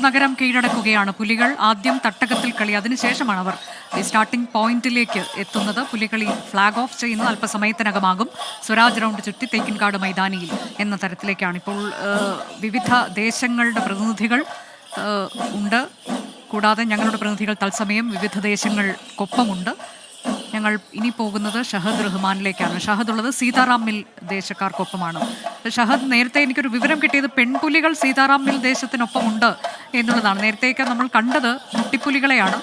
നഗരം കീഴടക്കുകയാണ് പുലികൾ. ആദ്യം തട്ടകത്തിൽ കളി, അതിനുശേഷമാണ് അവർ ഈ സ്റ്റാർട്ടിംഗ് പോയിന്റിലേക്ക് എത്തുന്നത്. പുലികളി ഫ്ലാഗ് ഓഫ് ചെയ്യുന്നത് അല്പസമയത്തിനകമാകും. സ്വരാജ് റൗണ്ട് ചുറ്റി തേക്കിൻകാട് മൈതാനിയിൽ എന്ന തരത്തിലേക്കാണ് ഇപ്പോൾ. വിവിധ ദേശങ്ങളുടെ പ്രതിനിധികൾ ഉണ്ട്. കൂടാതെ ഞങ്ങളുടെ പ്രതിനിധികൾ തത്സമയം വിവിധ ദേശങ്ങൾക്കൊപ്പമുണ്ട്. ഞങ്ങൾ ഇനി പോകുന്നത് ഷഹദ് റഹ്മാനിലേക്കാണ്. ഷഹദ് ഉള്ളത് സീതാറാം മിൽ ദേശക്കാർക്കൊപ്പമാണ്. ഷഹദ്, നേരത്തെ എനിക്കൊരു വിവരം കിട്ടിയത് പെൺപുലികൾ സീതാറാം മിൽ ദേശത്തിനൊപ്പമുണ്ട് എന്നുള്ളതാണ്. നേരത്തെയൊക്കെ നമ്മൾ കണ്ടത് കുട്ടിപ്പുലികളെയാണ്.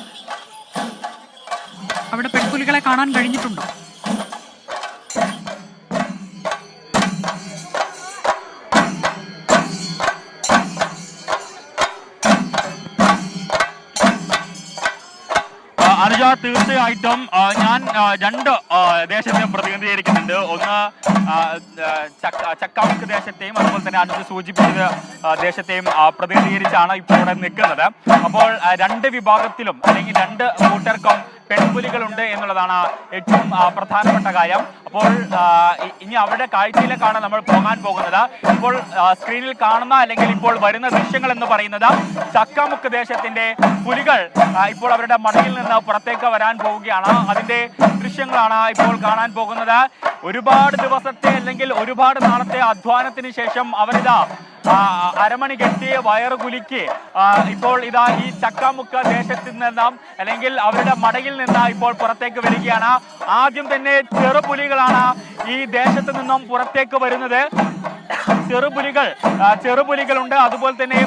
അവിടെ പെൺപുലികളെ കാണാൻ കഴിഞ്ഞിട്ടുണ്ടോ? അനുജ, തീർച്ചയായിട്ടും ഞാൻ രണ്ട് ദേശത്തെയും പ്രതിനിധീകരിക്കുന്നുണ്ട്. ഒന്ന് ചക്കാമുക്ക് ദേശത്തെയും അതുപോലെ തന്നെ അനുജ സൂചിപ്പിച്ചത് ദേശത്തെയും പ്രതിനിധീകരിച്ചാണ് ഇപ്പോൾ ഇവിടെ നിൽക്കുന്നത്. അപ്പോൾ രണ്ട് വിഭാഗത്തിലും അല്ലെങ്കിൽ രണ്ട് കൂട്ടർക്കും പെൺപുലികളുണ്ട് എന്നുള്ളതാണ് ഏറ്റവും പ്രധാനപ്പെട്ട കാര്യം. അപ്പോൾ ഇനി അവരുടെ കാഴ്ചയിലേക്കാണ് നമ്മൾ പോകാൻ പോകുന്നത്. ഇപ്പോൾ സ്ക്രീനിൽ കാണുന്ന അല്ലെങ്കിൽ ഇപ്പോൾ വരുന്ന ദൃശ്യങ്ങൾ എന്ന് പറയുന്നത് ചക്കാമുക്ക് ദേശത്തിന്റെ പുലികൾ ഇപ്പോൾ അവരുടെ മടയിൽ നിന്ന് പുറത്തേക്ക് വരാൻ പോവുകയാണ്. അതിന്റെ ദൃശ്യങ്ങളാണ് ഇപ്പോൾ കാണാൻ പോകുന്നത്. ഒരുപാട് ദിവസത്തെ അല്ലെങ്കിൽ ഒരുപാട് നാളത്തെ അധ്വാനത്തിന് ശേഷം അവരിതാ അരമണി കെട്ടി വയറ് കുലുക്കി ഇപ്പോൾ ഇതാ ഈ ചക്കാമുക്ക് ദേശത്തിൽ നിന്നും അല്ലെങ്കിൽ അവരുടെ മടയിൽ നിന്ന് ഇപ്പോൾ പുറത്തേക്ക് വരികയാണ്. ആദ്യം തന്നെ ചെറുപുലികളാണ് ഈ ദേശത്ത് നിന്നും പുറത്തേക്ക് വരുന്നത്. ചെറുപുലികളുണ്ട്, അതുപോലെ തന്നെ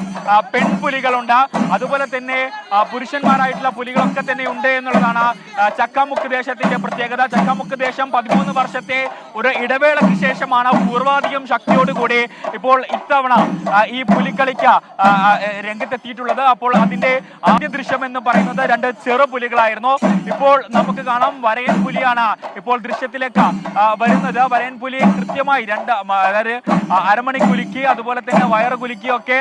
പെൺപുലികളുണ്ട്, അതുപോലെ തന്നെ പുരുഷന്മാരായിട്ടുള്ള പുലികളൊക്കെ തന്നെ ഉണ്ട് എന്നുള്ളതാണ് ചക്കാമുക്ക് ദേശത്തിന്റെ പ്രത്യേകത. ചക്കാമുക്ക് ദേശം 13 വർഷത്തെ ഒരു ഇടവേളയ്ക്ക് ശേഷമാണ് പൂർവാധികം ശക്തിയോടുകൂടി ഇപ്പോൾ ഇത്തവണ ഈ പുലിക്കളിക്ക് രംഗത്തെത്തിയിട്ടുള്ളത്. അപ്പോൾ അതിന്റെ ആദ്യ ദൃശ്യം എന്ന് പറയുന്നത് രണ്ട് ചെറുപുലികളായിരുന്നു. ഇപ്പോൾ നമുക്ക് കാണാം വരയൻ പുലിയാണ് ഇപ്പോൾ ദൃശ്യത്തിലേക്ക് വരുന്നത്. വരയൻ പുലി കൃത്യമായി അതായത് അരമണി കുലുക്കി അതുപോലെ തന്നെ വയറ് കുലുക്കിയൊക്കെ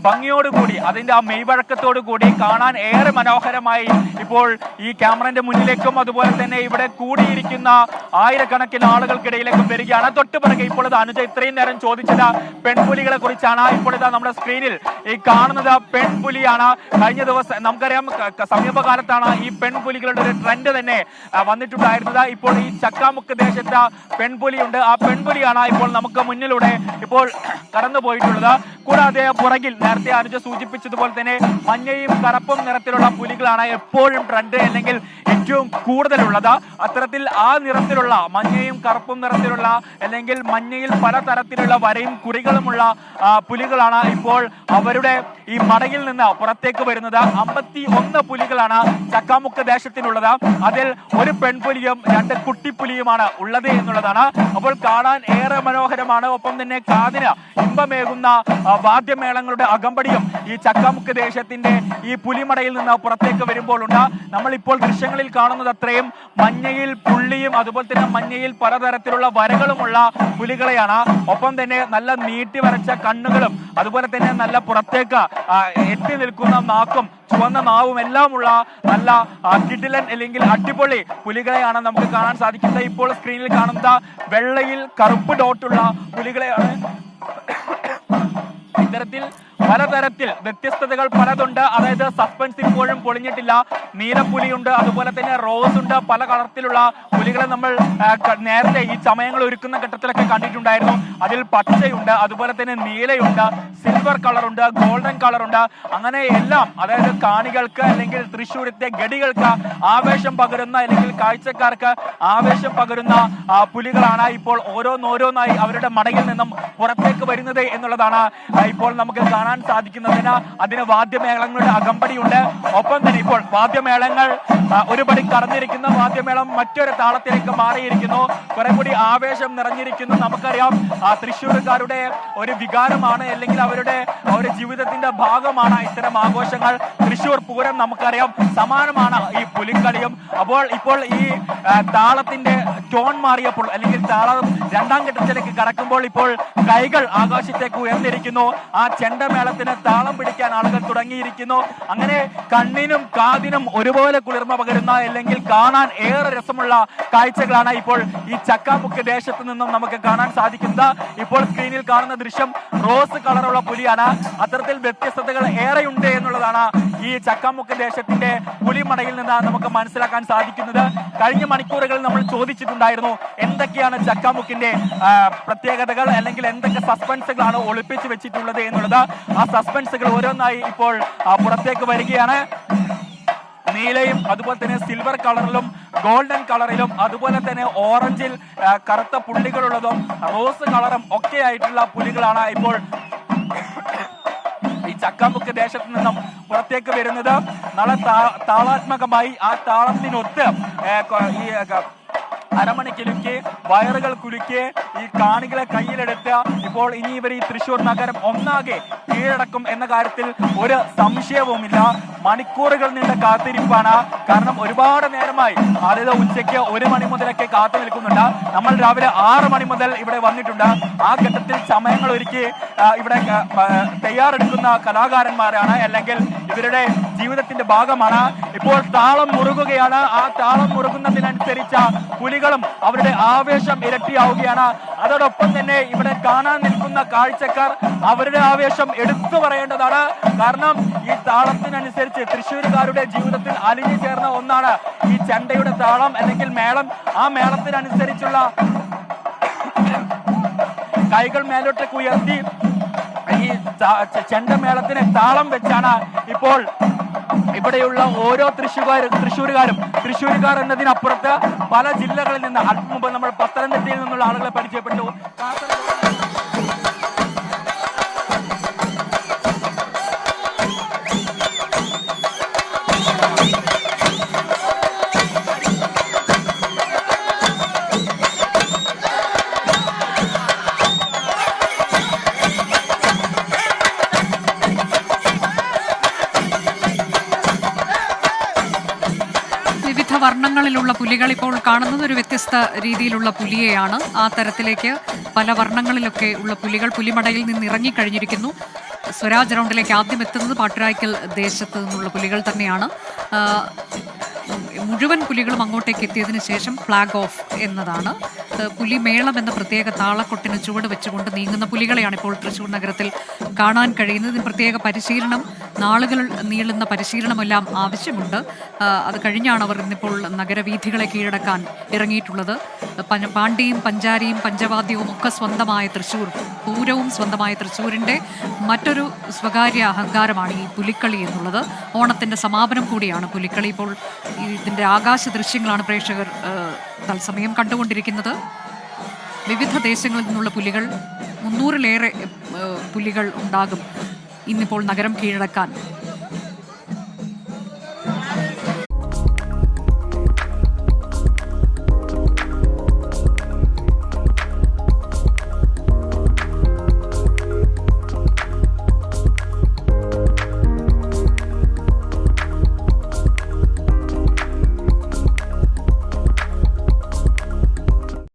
ഭംഗിയോടുകൂടി അതിന്റെ ആ മെയ്വഴക്കത്തോടു കൂടി കാണാൻ ഏറെ മനോഹരമായി ഇപ്പോൾ ഈ ക്യാമറന്റെ മുന്നിലേക്കും അതുപോലെ തന്നെ ഇവിടെ കൂടിയിരിക്കുന്ന ആയിരക്കണക്കിന് ആളുകൾക്കിടയിലേക്കും വരികയാണ്. തൊട്ടുപിറകെ ഇപ്പോൾ ഇത് അനുജ ഇത്രയും നേരം ചോദിച്ചത് പെൺപുലികളെ കുറിച്ചാണ്. ഇപ്പോൾ ഇതാ നമ്മുടെ സ്ക്രീനിൽ ഈ കാണുന്നത് പെൺപുലിയാണ്. കഴിഞ്ഞ ദിവസം നമുക്കറിയാം സമീപകാലത്താണ് ഈ പെൺപുലികളുടെ ഒരു ട്രെൻഡ് തന്നെ വന്നിട്ടുണ്ടായിരുന്നത്. ഇപ്പോൾ ഈ ചക്കാമുക്ക് ദേശത്ത് പെൺപുലിയുണ്ട്. ആ പെൺപുലിയാണ് ഇപ്പോൾ നമുക്ക് മുന്നിലൂടെ ഇപ്പോൾ കടന്നു പോയിട്ടുള്ളത്. കൂടാതെ പുറകിൽ നേരത്തെ അനുജ സൂചിപ്പിച്ചതുപോലെ തന്നെ മഞ്ഞയും കറുപ്പും നിറത്തിലുള്ള പുലികളാണ് എപ്പോഴും ട്രെൻഡ് അല്ലെങ്കിൽ ഏറ്റവും കൂടുതലുള്ളത്. അത്തരത്തിൽ ആ നിറത്തിലുള്ള മഞ്ഞയും കറുപ്പും നിറത്തിലുള്ള അല്ലെങ്കിൽ മഞ്ഞയിൽ പലതരത്തിലുള്ള വരയും കുറികളുമുള്ള പുലികളാണ് ഇപ്പോൾ അവരുടെ ഈ മടയിൽ നിന്ന് പുറത്തേക്ക് വരുന്നത്. 51 പുലികളാണ് ചക്കാമുക്ക് ദേശത്തിനുള്ളത്. അതിൽ ഒരു പെൺപുലിയും 2 കുട്ടിപ്പുലിയുമാണ് ഉള്ളത് എന്നുള്ളതാണ്. അപ്പോൾ കാണാൻ ഏറെ മനോഹരമാണ്. ഒപ്പം തന്നെ കാതിന് ഇമ്പമേകുന്ന വാദ്യമേളങ്ങളുടെ അകമ്പടിയും ഈ ചക്കാമുക്ക് ദേശത്തിന്റെ ഈ പുലിമടയിൽ നിന്ന് പുറത്തേക്ക് വരുമ്പോൾ ഉണ്ട്. നമ്മൾ ഇപ്പോൾ ദൃശ്യങ്ങളിൽ കാണുന്നത് അത്രയും മഞ്ഞയിൽ പുള്ളിയും അതുപോലെ തന്നെ മഞ്ഞയിൽ പലതരത്തിലുള്ള വരകളുമുള്ള പുലികളെയാണ്. ഒപ്പം തന്നെ നല്ല നീട്ടി വരച്ച കണ്ണുകളും അതുപോലെ തന്നെ നല്ല പുറത്തേക്ക് എത്തി നിൽക്കുന്ന നാക്കും ചുവന്ന നാവും എല്ലാമുള്ള നല്ല കിടിലൻ അല്ലെങ്കിൽ അടിപൊളി പുലികളെയാണ് നമുക്ക് കാണാൻ സാധിക്കുന്നത്. ഇപ്പോൾ സ്ക്രീനിൽ കാണുന്ന വെള്ളയിൽ കറുപ്പ് ഡോട്ടുള്ള പുലികളെയാണ്. ഇത്തരത്തിൽ പലതരത്തിൽ വ്യത്യസ്തതകൾ പലതുണ്ട്. അതായത് സസ്പെൻസ് ഇപ്പോഴും പൊളിഞ്ഞിട്ടില്ല. നീലപ്പുലിയുണ്ട്, അതുപോലെ തന്നെ റോസ് ഉണ്ട്. പല കളറിലുള്ള പുലികളെ നമ്മൾ നേരത്തെ ഈ ചമയങ്ങൾ ഒരുക്കുന്ന ഘട്ടത്തിലൊക്കെ കണ്ടിട്ടുണ്ടായിരുന്നു. അതിൽ പച്ചയുണ്ട്, അതുപോലെ തന്നെ നീലയുണ്ട്, സിൽവർ കളറുണ്ട്, ഗോൾഡൻ കളറുണ്ട്. അങ്ങനെ എല്ലാം അതായത് കാണികൾക്ക് അല്ലെങ്കിൽ തൃശ്ശൂരത്തെ ഗഡികൾക്ക് ആവേശം പകരുന്ന അല്ലെങ്കിൽ കാഴ്ചക്കാർക്ക് ആവേശം പകരുന്ന പുലികളാണ് ഇപ്പോൾ ഓരോന്നോരോന്നായി അവരുടെ മടയിൽ നിന്നും പുറത്തേക്ക് വരുന്നത് എന്നുള്ളതാണ് ഇപ്പോൾ നമുക്ക് കാണാൻ സാധിക്കുന്നതിന്. അതിന് വാദ്യമേളങ്ങളുടെ അകമ്പടിയുണ്ട്. ഒപ്പം തന്നെ ഇപ്പോൾ വാദ്യമേളങ്ങൾ ഒരുപടി കടന്നിരിക്കുന്ന വാദ്യമേളം മറ്റൊരു താളത്തിലേക്ക് മാറിയിരിക്കുന്നു. കുറെ കൂടി ആവേശം നിറഞ്ഞിരിക്കുന്നു. നമുക്കറിയാം തൃശ്ശൂർക്കാരുടെ ഒരു വികാരമാണ് അല്ലെങ്കിൽ അവരുടെ ഒരു ജീവിതത്തിന്റെ ഭാഗമാണ് ഇത്തരം ആഘോഷങ്ങൾ. തൃശ്ശൂർ പൂരം നമുക്കറിയാം സമാനമാണ് ഈ പുലിക്കളിയും. അപ്പോൾ ഇപ്പോൾ ഈ താളത്തിന്റെ ടോൺ മാറിയപ്പോൾ അല്ലെങ്കിൽ താളം രണ്ടാം ഘട്ടത്തിലേക്ക് കടക്കുമ്പോൾ ഇപ്പോൾ കൈകൾ ആകാശത്തേക്ക് ഉയർന്നിരിക്കുന്നു. ആ ചെണ്ട ചെണ്ടമേളത്തിന് താളം പിടിക്കാൻ ആളുകൾ തുടങ്ങിയിരിക്കുന്നു. അങ്ങനെ കണ്ണിനും കാതിനും ഒരുപോലെ കുളിർമ പകരുന്ന, അല്ലെങ്കിൽ കാണാൻ ഏറെ രസമുള്ള കാഴ്ചകളാണ് ഇപ്പോൾ ഈ ചക്കാമുക്ക് ദേശത്ത് നിന്നും നമുക്ക് കാണാൻ സാധിക്കുന്നത്. ഇപ്പോൾ സ്ക്രീനിൽ കാണുന്ന ദൃശ്യം റോസ് കളറുള്ള പുലിയാണ്. അത്തരത്തിൽ വ്യത്യസ്തതകൾ ഏറെയുണ്ട് എന്നുള്ളതാണ് ഈ ചക്കാമുക്ക് ദേശത്തിന്റെ പുലിമടയിൽ നിന്ന് നമുക്ക് മനസ്സിലാക്കാൻ സാധിക്കുന്നത്. കഴിഞ്ഞ മണിക്കൂറുകളിൽ നമ്മൾ ചോദിച്ചിട്ടുണ്ടായിരുന്നു എന്തൊക്കെയാണ് ചക്കാമുക്കിന്റെ പ്രത്യേകതകൾ, അല്ലെങ്കിൽ എന്തൊക്കെ സസ്പെൻസുകളാണ് ഒളിപ്പിച്ചു വെച്ചിട്ടുള്ളത് എന്നുള്ളത്. ആ സസ്പെൻസുകൾ ഓരോന്നായി ഇപ്പോൾ പുറത്തേക്ക് വരികയാണ്. നീലയും അതുപോലെ തന്നെ സിൽവർ കളറിലും ഗോൾഡൻ കളറിലും അതുപോലെ തന്നെ ഓറഞ്ചിൽ കറുത്ത പുള്ളികളുള്ളതും റോസ് കളറും ഒക്കെ ആയിട്ടുള്ള പുലികളാണ് ഇപ്പോൾ ഈ ചക്കാമുക്ക് ദേശത്ത് നിന്നും പുറത്തേക്ക് വരുന്നത്. നല്ല താളാത്മകമായി ആ താളത്തിനൊത്ത് ഈ അരമണി കുലുക്കി, വയറുകൾ കുലുക്കി ഈ കാണികളെ കയ്യിലെടുത്ത് ഇപ്പോൾ ഇനി ഇവർ ഈ തൃശ്ശൂർ നഗരം ഒന്നാകെ കീഴടക്കും എന്ന കാര്യത്തിൽ ഒരു സംശയവുമില്ല. മണിക്കൂറുകൾ നീണ്ട കാത്തിരിപ്പാണ്. കാരണം ഒരുപാട് നേരമായി, അതായത് ഉച്ചയ്ക്ക് 1 മണി മുതലൊക്കെ കാത്തു നിൽക്കുന്നുണ്ട്. നമ്മൾ രാവിലെ 6 മണി മുതൽ ഇവിടെ വന്നിട്ടുണ്ട്. ആ ഘട്ടത്തിൽ സമയങ്ങൾ ഒരുക്കി ഇവിടെ തയ്യാറെടുക്കുന്ന കലാകാരന്മാരാണ്, അല്ലെങ്കിൽ ഇവരുടെ ജീവിതത്തിന്റെ ഭാഗമാണ്. ഇപ്പോൾ താളം മുറുകുകയാണ്. ആ താളം മുറുകുന്നതിനനുസരിച്ച് പുലികളും അവരുടെ ആവേശം ഇരട്ടിയാവുകയാണ്. അതോടൊപ്പം തന്നെ ഇവിടെ കാണാൻ നിൽക്കുന്ന കാഴ്ചക്കാർ അവരുടെ ആവേശം എടുത്തു പറയേണ്ടതാണ്. കാരണം ഈ താളത്തിനനുസരിച്ച് തൃശ്ശൂരുകാരുടെ ജീവിതത്തിൽ അലിഞ്ഞു ചേർന്ന ഒന്നാണ് ഈ ചെണ്ടയുടെ താളം, അല്ലെങ്കിൽ മേളം. ആ മേളത്തിനനുസരിച്ചുള്ള കൈകൾ മേലോട്ടേക്ക് ഉയർത്തി ഈ ചെണ്ടമേളത്തിന് താളം വെച്ചാണ് ഇപ്പോൾ ഇവിടെയുള്ള ഓരോ തൃശ്ശൂരുകാർ എന്നതിനപ്പുറത്ത് പല ജില്ലകളിൽ നിന്ന്, അല്പം മുമ്പ് നമ്മൾ പത്തനംതിട്ടയിൽ നിന്നുള്ള ആളുകളെ പരിചയപ്പെട്ടു. വർണ്ണങ്ങളിലുള്ള പുലികൾ ഇപ്പോൾ കാണുന്നത് ഒരു വ്യത്യസ്ത രീതിയിലുള്ള പുലിയെയാണ്. ആ തരത്തിലേക്ക് പല വർണ്ണങ്ങളിലൊക്കെ ഉള്ള പുലികൾ പുലിമടയിൽ നിന്ന് ഇറങ്ങിക്കഴിഞ്ഞിരിക്കുന്നു. സ്വരാജ് റൗണ്ടിലേക്ക് ആദ്യം എത്തുന്നത് പാട്ടുരായ്ക്കൽ ദേശത്ത് നിന്നുള്ള പുലികൾ തന്നെയാണ്. മുഴുവൻ പുലികളും അങ്ങോട്ടേക്ക് എത്തിയതിനു ശേഷം ഫ്ലാഗ് ഓഫ് എന്നതാണ്. പുലിമേളം എന്ന പ്രത്യേക താളക്കൊട്ടിന് ചുവട് വെച്ചുകൊണ്ട് നീങ്ങുന്ന പുലികളെയാണ് ഇപ്പോൾ തൃശ്ശൂർ നഗരത്തിൽ കാണാൻ കഴിയുന്നത്. ഇതിന് പ്രത്യേക പരിശീലനം, നാളുകൾ നീളുന്ന പരിശീലനമെല്ലാം ആവശ്യമുണ്ട്. അത് കഴിഞ്ഞാണ് അവർ ഇന്നിപ്പോൾ നഗരവീഥികളെ കീഴടക്കാൻ ഇറങ്ങിയിട്ടുള്ളത്. പാണ്ടിയും പഞ്ചാരിയും പഞ്ചവാദ്യവും ഒക്കെ സ്വന്തമായ തൃശ്ശൂർ, പൂരവും സ്വന്തമായ തൃശ്ശൂരിൻ്റെ മറ്റൊരു സ്വകാര്യ അഹങ്കാരമാണ് ഈ പുലിക്കളി എന്നുള്ളത്. ഓണത്തിൻ്റെ സമാപനം കൂടിയാണ് പുലിക്കളി. ഇപ്പോൾ ഇതിൻ്റെ ആകാശ ദൃശ്യങ്ങളാണ് പ്രേക്ഷകർ തത്സമയം കണ്ടുകൊണ്ടിരിക്കുന്നത്. വിവിധ ദേശങ്ങളിൽ നിന്നുള്ള പുലികൾ, 300-ലേറെ പുലികൾ ഉണ്ടാകും ഇന്നിപ്പോൾ നഗരം കീഴടക്കാൻ